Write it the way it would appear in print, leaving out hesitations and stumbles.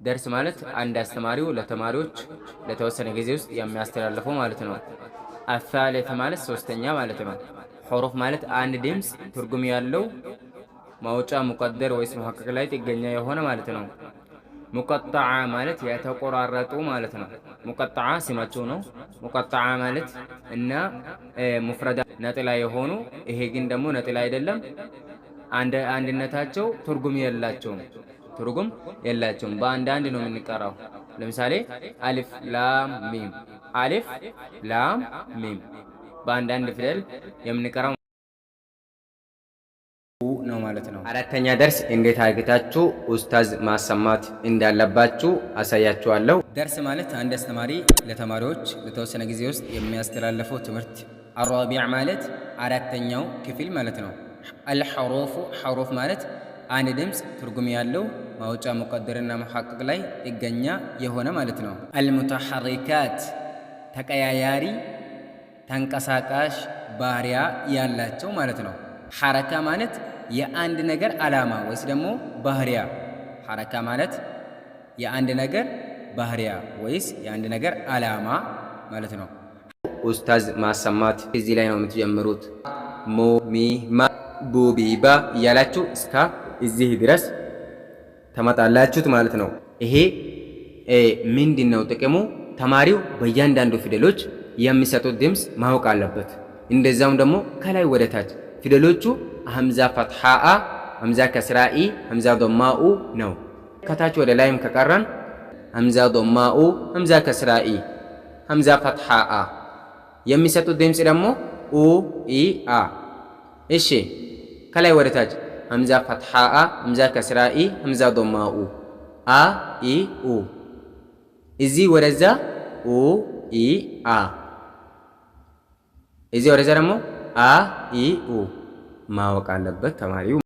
ደርስ ማለት አንድ አስተማሪው ለተማሪዎች ለተወሰነ ጊዜ ውስጥ የሚያስተላልፈው ማለት ነው። አሳሊስ ማለት ሶስተኛ ማለት ነው። ሑሩፍ ማለት አንድ ድምፅ ትርጉም ያለው ማውጫ ሙቀደር ወይስ ሙሐቀቅ ላይ ጥገኛ የሆነ ማለት ነው። ሙቀጠዓ ማለት የተቆራረጡ ማለት ነው። ሙቀጠዓ ስማቸው ነው። ሙቀጠዓ ማለት እና ሙፍረዳ ነጥላ የሆኑ ይሄ ግን ደግሞ ነጥላ አይደለም። አንድነታቸው ትርጉም የላቸውም። በአንድ ነው የምንቀራው። ለምሳሌ አሊፍ ላም ሚም፣ አሊፍ ላም ሚም በአንድ ፊደል የምንቀራው ነው ማለት ነው። አራተኛ ደርስ እንዴት አድርጋችሁ ኡስታዝ ማሰማት እንዳለባችሁ አሳያችኋለሁ። ደርስ ማለት አንድ አስተማሪ ለተማሪዎች ለተወሰነ ጊዜ ውስጥ የሚያስተላልፈው ትምህርት። አራቢዕ ማለት አራተኛው ክፍል ማለት ነው። አልሐሩፍ ሐሩፍ ማለት አንድ ድምፅ ትርጉም ያለው ማውጫ ሙቀደርና ሙሐቀቅ ላይ ጥገኛ የሆነ ማለት ነው። አልሙተሐሪካት ተቀያያሪ ተንቀሳቃሽ ባህሪያ ያላቸው ማለት ነው። ሐረካ ማለት የአንድ ነገር ዓላማ ወይስ ደግሞ ባህሪያ። ሐረካ ማለት የአንድ ነገር ባህሪያ ወይስ የአንድ ነገር ዓላማ ማለት ነው። ኡስታዝ ማሰማት እዚህ ላይ ነው የምትጀምሩት። ሞ ሚ ማ ቡ ቢ ባ እያላችሁ እስከ እዚህ ድረስ ተመጣላችሁት ማለት ነው። ይሄ ምንድን ነው ጥቅሙ? ተማሪው በእያንዳንዱ ፊደሎች የሚሰጡት ድምፅ ማወቅ አለበት። እንደዛውም ደግሞ ከላይ ወደ ታች ፊደሎቹ ሀምዛ ፈትሐአ፣ ሀምዛ ከስራኢ፣ ሀምዛ ዶማኡ ነው። ከታች ወደ ላይም ከቀረን ሀምዛ ዶማኡ፣ ሀምዛ ከስራኢ፣ ሀምዛ ፈትሐአ የሚሰጡት ድምፅ ደግሞ ኡ ኢ አ። እሺ ከላይ ወደ ታች ሀምዛ ፈትሐአ፣ ሀምዛ ከስራኢ፣ ሀምዛ ዶማኡ አ ኢ ኡ። እዚህ ወደዛ ኡ ኢ አ፣ እዚህ ወደዛ ደግሞ አ ኢ ኡ ማወቅ አለበት ተማሪው።